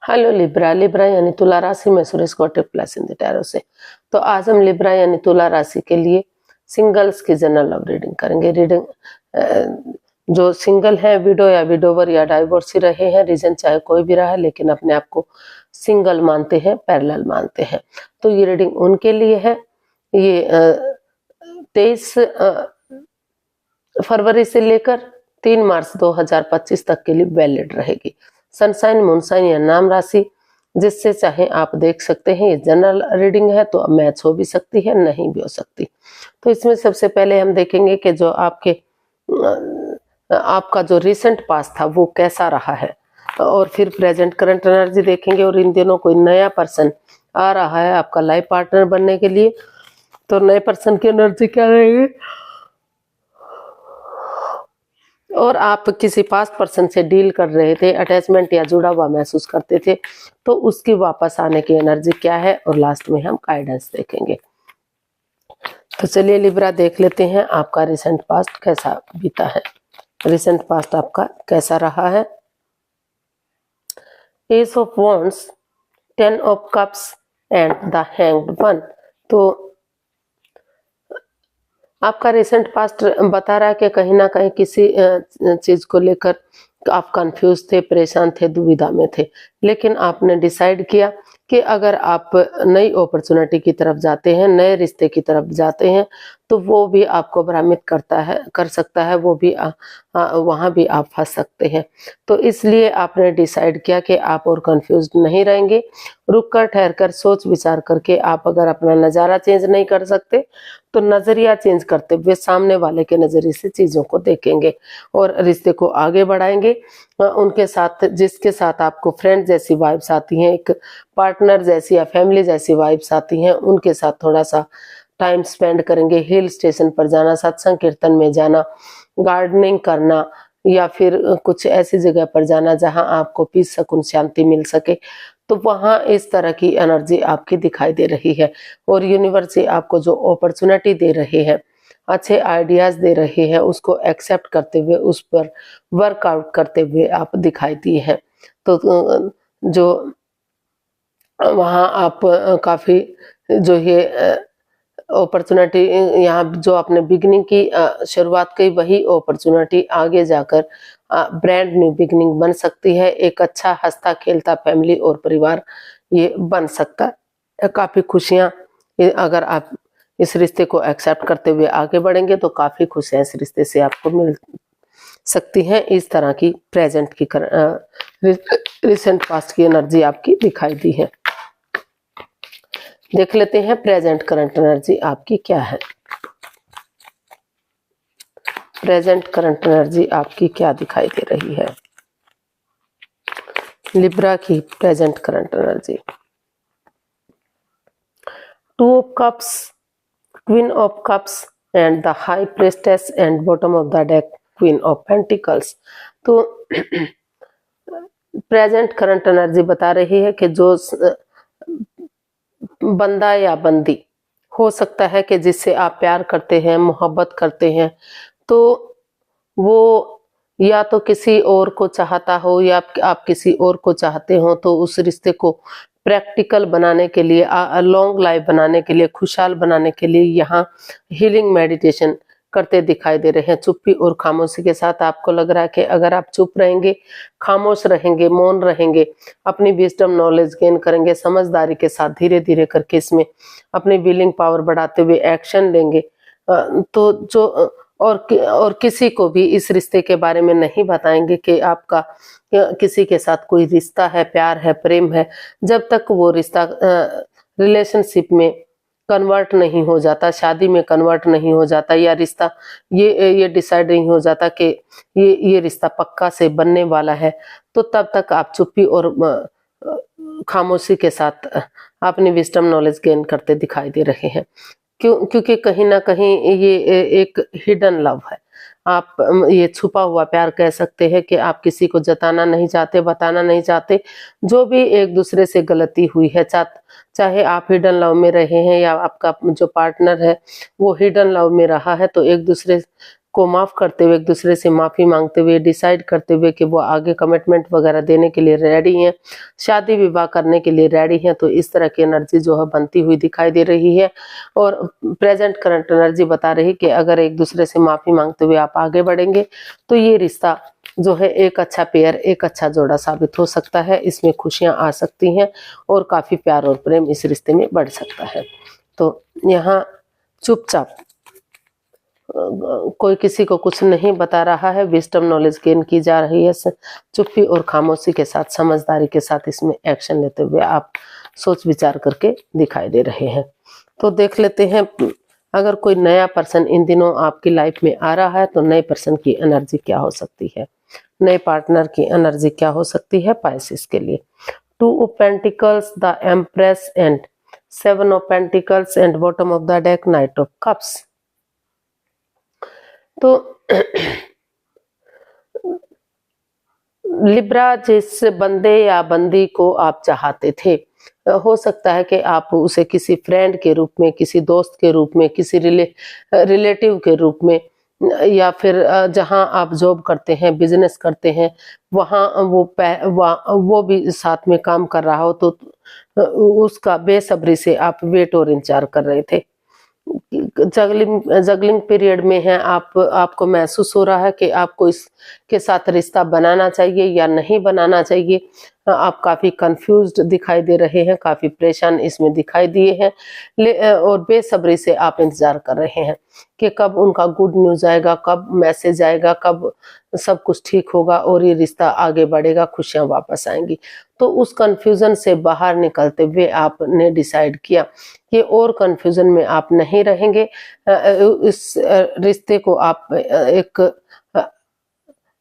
Hello Libra. Libra यानी तुला राशि में सुरेश गौटे प्लस इन द टैरो से। तो आज हम लिब्रा यानी तुला राशि के लिए सिंगल्स की जनरल लव रीडिंग करेंगे। जो सिंगल है, विडो या विडोवर या डाइवोर्सी रहे हैं, रीजन चाहे कोई भी रहा है, लेकिन अपने आप को सिंगल मानते हैं, पैरेलल मानते हैं, तो ये रीडिंग उनके लिए है। ये 23 फरवरी से लेकर 3 मार्च 2025 तक के लिए वैलिड रहेगी। सनसाइन, मूनसाइन या नाम राशि जिससे चाहे आप देख सकते हैं। ये जनरल रीडिंग है तो मैच हो भी सकती है, नहीं भी हो सकती। तो इसमें सबसे पहले हम देखेंगे कि जो आपका जो रिसेंट पास्ट था वो कैसा रहा है, और फिर प्रेजेंट करंट एनर्जी देखेंगे। और इन दिनों कोई नया पर्सन आ रहा है आपका लाइफ पार्टनर बनने के लिए, तो नए पर्सन की एनर्जी क्या रहेगी, और आप किसी पास्ट पर्सन से डील कर रहे थे, अटैचमेंट या जुड़ा हुआ महसूस करते थे, तो उसकी वापस आने की एनर्जी क्या है, और लास्ट में हम गाइडेंस देखेंगे। तो चलिए लिब्रा देख लेते हैं आपका रिसेंट पास्ट कैसा बीता है, रिसेंट पास्ट आपका कैसा रहा है। S of wands, 10 of cups and the hanged one. तो आपका रिसेंट पास्ट बता रहा है कि कहीं ना कहीं किसी चीज को लेकर आप कंफ्यूज थे, परेशान थे, दुविधा में थे, लेकिन आपने डिसाइड किया कि अगर आप नई अपॉर्चुनिटी की तरफ जाते हैं, नए रिश्ते की तरफ जाते हैं, तो वो भी आपको भ्रमित कर सकता है, वो भी वहां भी आप फंस सकते हैं। तो इसलिए आपने डिसाइड किया कि आप और कंफ्यूज नहीं रहेंगे। रुक कर, ठहर कर, सोच विचार करके आप अगर अपना नज़ारा चेंज नहीं कर सकते तो नजरिया चेंज करते हुए सामने वाले के नजरिए से चीजों को देखेंगे और रिश्ते को आगे बढ़ाएंगे। उनके साथ, जिसके साथ आपको फ्रेंड जैसी वाइब्स आती हैं, एक पार्टनर जैसी या फैमिली जैसी वाइब्स आती हैं, उनके साथ थोड़ा सा टाइम स्पेंड करेंगे। हिल स्टेशन पर जाना, सत्संग कीर्तन में जाना, गार्डनिंग करना, या फिर कुछ ऐसी जगह पर जाना जहां आपको पीस, सुकून, शांति मिल सके। तो वहां इस तरह की एनर्जी आपकी दिखाई दे रही है। और यूनिवर्स आपको जो अपॉर्चुनिटी दे रहे हैं, अच्छे आइडियाज दे रहे हैं, उसको एक्सेप्ट करते हुए, उस पर वर्कआउट करते हुए आप दिखाई दिए हैं। तो जो वहाँ आप काफी जो ये अपॉर्चुनिटी, यहाँ जो आपने बिगनिंग की शुरुआत की, वही अपॉर्चुनिटी आगे जाकर ब्रांड न्यू बिगनिंग बन सकती है। एक अच्छा हंसता खेलता फैमिली और परिवार ये बन सकता है। काफी खुशियां, अगर आप इस रिश्ते को एक्सेप्ट करते हुए आगे बढ़ेंगे तो काफी खुशियां इस रिश्ते से आपको मिल सकती हैं। इस तरह की प्रेजेंट की रिसेंट पास्ट की एनर्जी आपकी दिखाई दी है। देख लेते हैं प्रेजेंट करंट एनर्जी आपकी क्या है। प्रेजेंट करंट एनर्जी आपकी क्या दिखाई दे रही है, लिब्रा की present current energy. 2 of cups, queen of cups and the high प्रेस्टेस and bottom of the deck queen of pentacles. तो प्रेजेंट करंट एनर्जी बता रही है कि जो बंदा या बंदी हो सकता है कि जिससे आप प्यार करते हैं, मोहब्बत करते हैं, तो वो या तो किसी और को चाहता हो या आप किसी और को चाहते हो, तो उस रिश्ते को प्रैक्टिकल बनाने के लिए, लॉन्ग लाइफ बनाने के लिए, खुशहाल बनाने के लिए यहाँ हीलिंग मेडिटेशन करते दिखाई दे रहे हैं। चुप्पी और खामोशी के साथ आपको लग रहा है कि अगर आप चुप रहेंगे, खामोश रहेंगे, मौन रहेंगे, अपनी विजडम नॉलेज गेन करेंगे, समझदारी के साथ धीरे धीरे करके इसमें अपनी विलिंग पावर बढ़ाते हुए एक्शन लेंगे, तो जो और किसी को भी इस रिश्ते के बारे में नहीं बताएंगे कि आपका किसी के साथ कोई रिश्ता है, प्यार है, प्रेम है, जब तक वो रिश्ता रिलेशनशिप में कन्वर्ट नहीं हो जाता, शादी में कन्वर्ट नहीं हो जाता, या रिश्ता ये डिसाइड नहीं हो जाता कि ये रिश्ता पक्का से बनने वाला है, तो तब तक आप चुप्पी और खामोशी के साथ अपनी विजडम नॉलेज गेन करते दिखाई दे रहे हैं। क्योंकि कहीं ना कहीं ये एक हिडन लव है। आप ये छुपा हुआ प्यार कह सकते हैं कि आप किसी को जताना नहीं चाहते, बताना नहीं चाहते। जो भी एक दूसरे से गलती हुई है, चाहे आप हिडन लव में रहे हैं या आपका जो पार्टनर है वो हिडन लव में रहा है, तो एक दूसरे को माफ करते हुए, एक दूसरे से माफी मांगते हुए, डिसाइड करते हुए कि वो आगे कमिटमेंट वगैरह देने के लिए रेडी हैं, शादी विवाह करने के लिए रेडी हैं। तो इस तरह की एनर्जी जो है बनती हुई दिखाई दे रही है। और प्रेजेंट करंट एनर्जी बता रही कि अगर एक दूसरे से माफी मांगते हुए आप आगे बढ़ेंगे तो ये रिश्ता जो है एक अच्छा पेयर, एक अच्छा जोड़ा साबित हो सकता है। इसमें खुशियां आ सकती हैं और काफी प्यार और प्रेम इस रिश्ते में बढ़ सकता है। तो यहाँ चुपचाप कोई किसी को कुछ नहीं बता रहा है, विजडम नॉलेज गेन की जा रही है। चुप्पी और खामोशी के साथ, समझदारी के साथ इसमें एक्शन लेते हुए आप सोच विचार करके दिखाई दे रहे हैं। तो देख लेते हैं, अगर कोई नया पर्सन इन दिनों आपकी लाइफ में आ रहा है तो नए पर्सन की एनर्जी क्या हो सकती है, नए पार्टनर की एनर्जी क्या हो सकती है पाइसेस के लिए। 2 of pentacles, the empress and 7 of pentacles and bottom of the deck night of cups. तो लिब्रा, जिस बंदे या बंदी को आप चाहते थे, हो सकता है कि आप उसे किसी फ्रेंड के रूप में, किसी दोस्त के रूप में, किसी रिलेटिव के रूप में, या फिर जहां आप जॉब करते हैं, बिजनेस करते हैं, वहां वो भी साथ में काम कर रहा हो, तो उसका बेसब्री से आप वेट और इंतजार कर रहे थे। जगलिंग पीरियड में है आप, आपको महसूस हो रहा है कि आपको इसके साथ रिश्ता बनाना चाहिए या नहीं बनाना चाहिए। आप काफी कंफ्यूज्ड दिखाई दे रहे हैं, काफी परेशान इसमें दिखाई दिए हैं, और बेसब्री से आप इंतजार कर रहे हैं कि कब उनका गुड न्यूज आएगा, कब मैसेज आएगा, कब सब कुछ ठीक होगा और ये रिश्ता आगे बढ़ेगा, खुशियां वापस आएंगी। तो उस कंफ्यूजन से बाहर निकलते हुए आपने डिसाइड किया कि और कंफ्यूजन में आप नहीं रहेंगे। इस रिश्ते को आप एक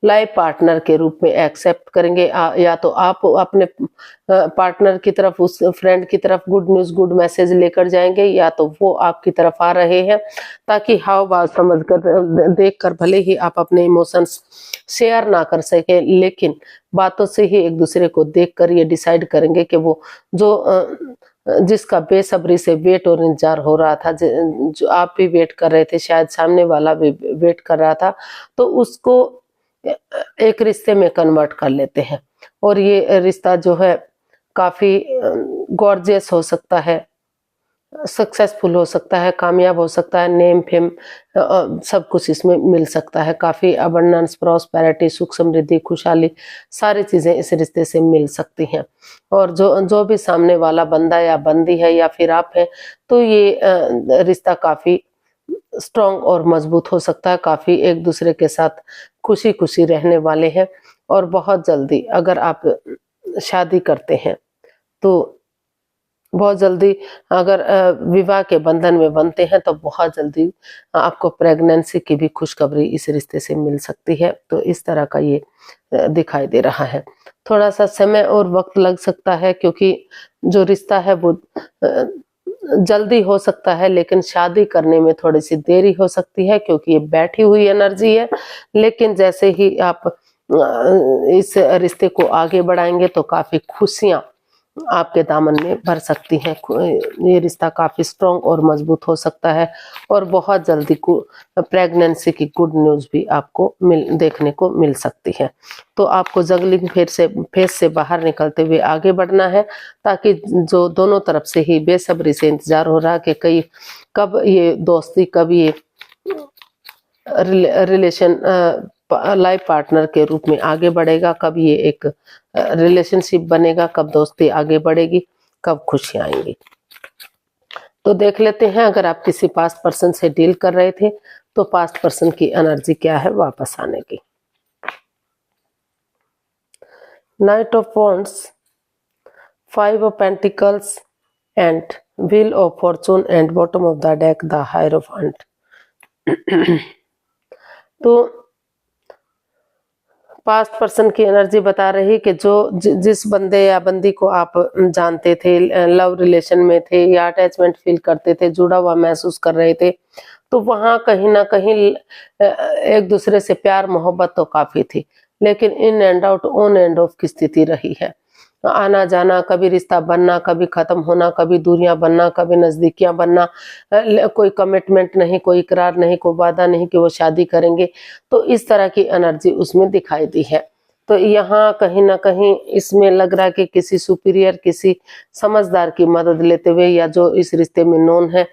लाइफ पार्टनर के रूप में एक्सेप्ट करेंगे। या तो आप अपने पार्टनर की तरफ, उस फ्रेंड की तरफ गुड न्यूज, गुड मैसेज लेकर जाएंगे, या तो वो आपकी तरफ आ रहे हैं, ताकि हाव भाव समझकर, देखकर भले ही आप अपने इमोशंस शेयर ना कर सके, लेकिन बातों से ही एक दूसरे को देखकर ये डिसाइड करेंगे कि वो जिसका बेसब्री से वेट और इंतजार हो रहा था, जो आप भी वेट कर रहे थे, शायद सामने वाला भी वेट कर रहा था, तो उसको एक रिश्ते में कन्वर्ट कर लेते हैं। और ये रिश्ता जो है काफी गॉर्जियस हो सकता है, सक्सेसफुल हो सकता है, कामयाब हो सकता है, नेम फेम सब कुछ इसमें मिल सकता है। काफी अबंडेंस, प्रॉस्पेरिटी, सुख समृद्धि, खुशहाली, सारी चीजें इस रिश्ते से मिल सकती हैं। और जो भी सामने वाला बंदा या बंदी है या फिर आप हैं, तो ये रिश्ता काफी स्ट्रॉन्ग और मजबूत हो सकता है। काफी एक दूसरे के साथ खुशी खुशी रहने वाले हैं। और बहुत जल्दी अगर आप शादी करते हैं तो बहुत जल्दी, अगर विवाह के बंधन में बनते हैं तो बहुत जल्दी आपको प्रेगनेंसी की भी खुशखबरी इस रिश्ते से मिल सकती है। तो इस तरह का ये दिखाई दे रहा है। थोड़ा सा समय और वक्त लग सकता है, क्योंकि जो रिश्ता है वो जल्दी हो सकता है, लेकिन शादी करने में थोड़ी सी देरी हो सकती है, क्योंकि ये बैठी हुई एनर्जी है। लेकिन जैसे ही आप इस रिश्ते को आगे बढ़ाएंगे तो काफी खुशियां आपके दामन में भर सकती हैं। ये रिश्ता काफी स्ट्रॉन्ग और मजबूत हो सकता है, और बहुत जल्दी प्रेगनेंसी की गुड न्यूज भी आपको देखने को मिल सकती है। तो आपको जगलिंग फेज से बाहर निकलते हुए आगे बढ़ना है, ताकि जो दोनों तरफ से ही बेसब्री से इंतजार हो रहा कि कब ये दोस्ती, कब ये रिलेशन लाइफ पार्टनर के रूप में आगे बढ़ेगा, कब ये एक रिलेशनशिप बनेगा, कब दोस्ती आगे बढ़ेगी, कब खुशियां आएंगी। तो देख लेते हैं, अगर आप किसी पास्ट पर्सन से डील कर रहे थे तो पास्ट पर्सन की एनर्जी क्या है वापस आने की। Night of wands, 5 of pentacles and wheel of Fortune and bottom of the deck the hierophant. तो पास्ट पर्सन की एनर्जी बता रही कि जिस बंदे या बंदी को आप जानते थे, लव रिलेशन में थे या अटैचमेंट फील करते थे, जुड़ा हुआ महसूस कर रहे थे, तो वहां कहीं ना कहीं एक दूसरे से प्यार मोहब्बत तो काफी थी, लेकिन in and out, on end of की स्थिति रही है। आना जाना, कभी रिश्ता बनना, कभी खत्म होना, कभी दूरियां बनना, कभी नजदीकियां बनना, कोई कमिटमेंट नहीं, कोई इकरार नहीं, कोई वादा नहीं कि वो शादी करेंगे। तो इस तरह की एनर्जी उसमें दिखाई दी है। तो यहाँ कहीं ना कहीं इसमें लग रहा है कि किसी सुपीरियर, किसी समझदार की मदद लेते हुए, या जो इस रिश्ते में नोन है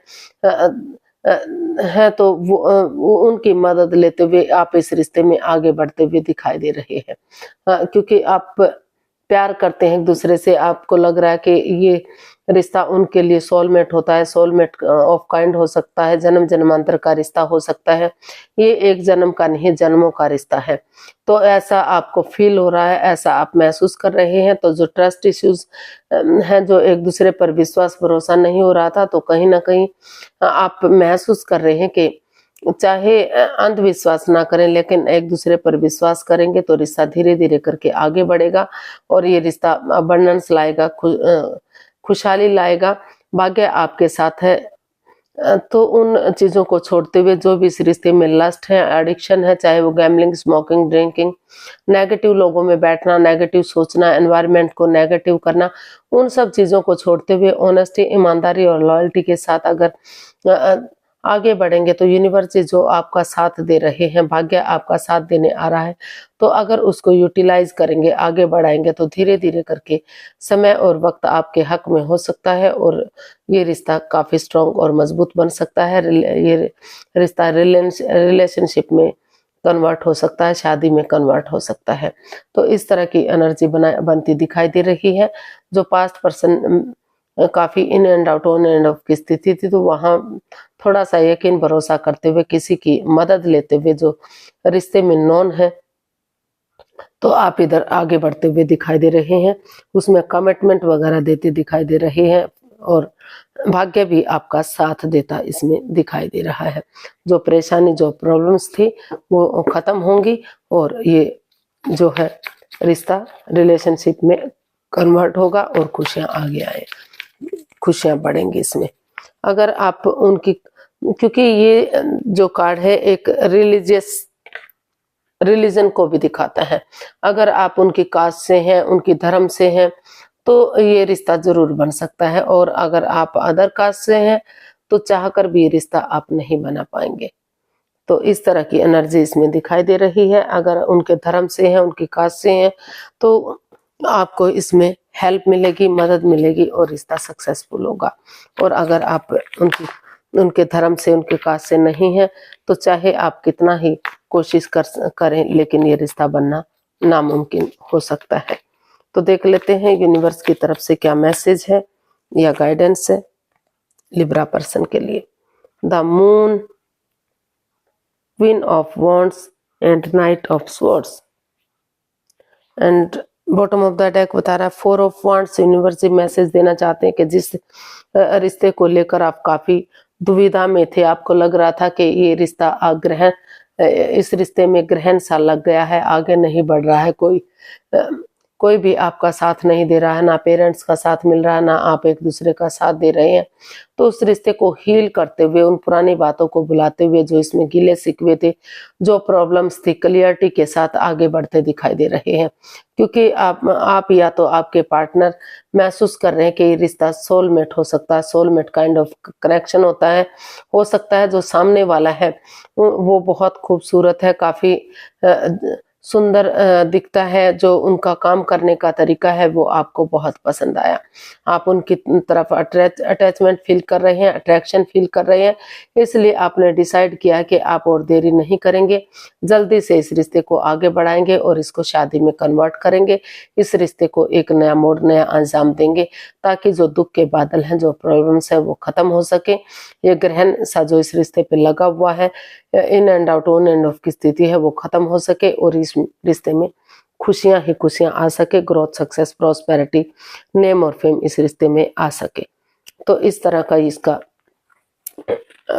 है, तो वो उनकी मदद लेते हुए आप इस रिश्ते में आगे बढ़ते हुए दिखाई दे रहे हैं। क्योंकि आप प्यार करते हैं एक दूसरे से, आपको लग रहा है कि ये रिश्ता उनके लिए सोलमेट होता है, सोलमेट ऑफ काइंड हो सकता है, जन्म जन्मांतर का रिश्ता हो सकता है, ये एक जन्म का नहीं जन्मों का रिश्ता है। तो ऐसा आपको फील हो रहा है, ऐसा आप महसूस कर रहे हैं। तो जो ट्रस्ट इश्यूज हैं, जो एक दूसरे पर विश्वास भरोसा नहीं हो रहा था, तो कहीं ना कहीं आप महसूस कर रहे हैं कि चाहे अंधविश्वास ना करें, लेकिन एक दूसरे पर विश्वास करेंगे तो रिश्ता धीरे धीरे करके आगे बढ़ेगा, और ये रिश्ता अबंडेंस लाएगा, खुशहाली लाएगा, भाग्य आपके साथ है। तो उन चीजों को छोड़ते हुए, जो भी इस रिश्ते में लस्ट है, एडिक्शन है, चाहे वो गैम्बलिंग, स्मोकिंग, ड्रिंकिंग, नेगेटिव लोगों में बैठना, नेगेटिव सोचना, एनवायरनमेंट को नेगेटिव करना, उन सब चीजों को छोड़ते हुए ऑनेस्टी, ईमानदारी और लॉयल्टी के साथ अगर आगे बढ़ेंगे, तो यूनिवर्स जो आपका साथ दे रहे हैं, भाग्य आपका साथ देने आ रहा है, तो अगर उसको यूटिलाइज करेंगे, आगे बढ़ाएंगे, तो धीरे धीरे करके समय और वक्त आपके हक में हो सकता है, और ये रिश्ता काफी स्ट्रांग और मजबूत बन सकता है। ये रिश्ता रिलेशनशिप में कन्वर्ट हो सकता है, शादी में कन्वर्ट हो सकता है। तो इस तरह की एनर्जी बनती दिखाई दे रही है। जो पास्ट पर्सन काफी in and out, on end of की स्थिति थी, तो वहां थोड़ा सा यकीन भरोसा करते हुए, किसी की मदद लेते हुए, जो रिश्ते में नॉन है, तो आप इधर आगे बढ़ते हुए दिखाई दे रहे हैं, उसमें कमिटमेंट वगैरह देते दिखाई दे रहे हैं, और भाग्य भी आपका साथ देता इसमें दिखाई दे रहा है। जो परेशानी, जो प्रॉब्लम्स थी, वो खत्म होंगी, और ये जो है रिश्ता रिलेशनशिप में कन्वर्ट होगा, और खुशियां आगे आए, खुशियां बढ़ेंगी इसमें। अगर आप उनकी, क्योंकि ये जो कार्ड है एक रिलीजन को भी दिखाता है, अगर आप उनकी कास्ट से हैं, उनकी धर्म से हैं, तो ये रिश्ता जरूर बन सकता है, और अगर आप अदर कास्ट से हैं, तो चाहकर भी ये रिश्ता आप नहीं बना पाएंगे। तो इस तरह की एनर्जी इसमें दिखाई दे रही है। अगर उनके धर्म से हैं, उनकी कास्ट से हैं, तो आपको इसमें हेल्प मिलेगी, मदद मिलेगी, और रिश्ता सक्सेसफुल होगा। और अगर आप उनके धर्म से, उनके कास्ट से नहीं है, तो चाहे आप कितना ही कोशिश करें, लेकिन ये रिश्ता बनना नामुमकिन हो सकता है। तो देख लेते हैं यूनिवर्स की तरफ से क्या मैसेज है या गाइडेंस है लिब्रा पर्सन के लिए। The moon, queen of wands and night of swords, and bottom of the deck बता रहा है 4 ऑफ वॉन्ड्स। यूनिवर्स मैसेज देना चाहते हैं कि जिस रिश्ते को लेकर आप काफी दुविधा में थे, आपको लग रहा था कि ये रिश्ता ग्रहण, इस रिश्ते में ग्रहण सा लग गया है, आगे नहीं बढ़ रहा है, कोई भी आपका साथ नहीं दे रहा है, ना पेरेंट्स का साथ मिल रहा है, ना आप एक दूसरे का साथ दे रहे हैं। तो उस रिश्ते को हील करते हुए, उन पुरानी बातों को भुलाते हुए, जो इसमें गिले शिकवे थे, जो प्रॉब्लम्स थी, क्लियरिटी के साथ आगे बढ़ते दिखाई दे रहे हैं। क्योंकि आप या तो आपके पार्टनर महसूस कर रहे हैं कि ये रिश्ता सोलमेट हो सकता है, सोलमेट काइंड ऑफ कनेक्शन होता है। हो सकता है जो सामने वाला है वो बहुत खूबसूरत है, काफी सुंदर दिखता है, जो उनका काम करने का तरीका है वो आपको बहुत पसंद आया, आप उनकी तरफ अटैचमेंट फील कर रहे हैं, अट्रैक्शन फील कर रहे हैं, इसलिए आपने डिसाइड किया कि आप और देरी नहीं करेंगे, जल्दी से इस रिश्ते को आगे बढ़ाएंगे और इसको शादी में कन्वर्ट करेंगे, इस रिश्ते को एक नया मोड़, नया अंजाम देंगे, ताकि जो दुख के बादल हैं, जो प्रॉब्लम्स है वो खत्म हो सके। ये ग्रहण सा जो इस रिश्ते पे लगा हुआ है, in and out, on end of की स्थिति है, वो खत्म हो सके और इस रिश्ते में खुशियां ही खुशियां आ सके, ग्रोथ, सक्सेस, प्रॉस्पेरिटी, नेम और फेम इस रिश्ते में आ सके। तो इस तरह का इसका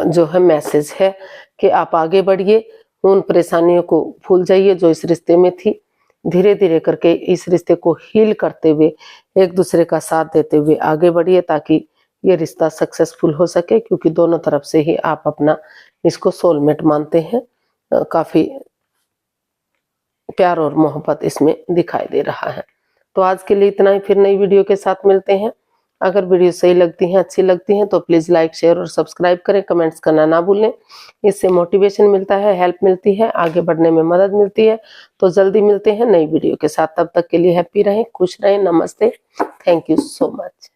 जो है मैसेज है कि आप आगे बढ़िए, उन परेशानियों को भूल जाइए जो इस रिश्ते में थी, धीरे धीरे करके इस रिश्ते को हील करते हुए, एक दूसरे का साथ देते हुए आगे बढ़िए, ताकि ये रिश्ता सक्सेसफुल हो सके, क्योंकि दोनों तरफ से ही आप अपना इसको सोलमेट मानते हैं। काफी प्यार और मोहब्बत इसमें दिखाई दे रहा है। तो आज के लिए इतना ही, फिर नई वीडियो के साथ मिलते हैं। अगर वीडियो सही लगती है, अच्छी लगती है तो प्लीज लाइक, शेयर और सब्सक्राइब करें। कमेंट्स करना ना भूलें, इससे मोटिवेशन मिलता है, हेल्प मिलती है, आगे बढ़ने में मदद मिलती है। तो जल्दी मिलते हैं नई वीडियो के साथ, तब तक के लिए हैप्पी रहें, खुश रहें। नमस्ते, थैंक यू सो मच।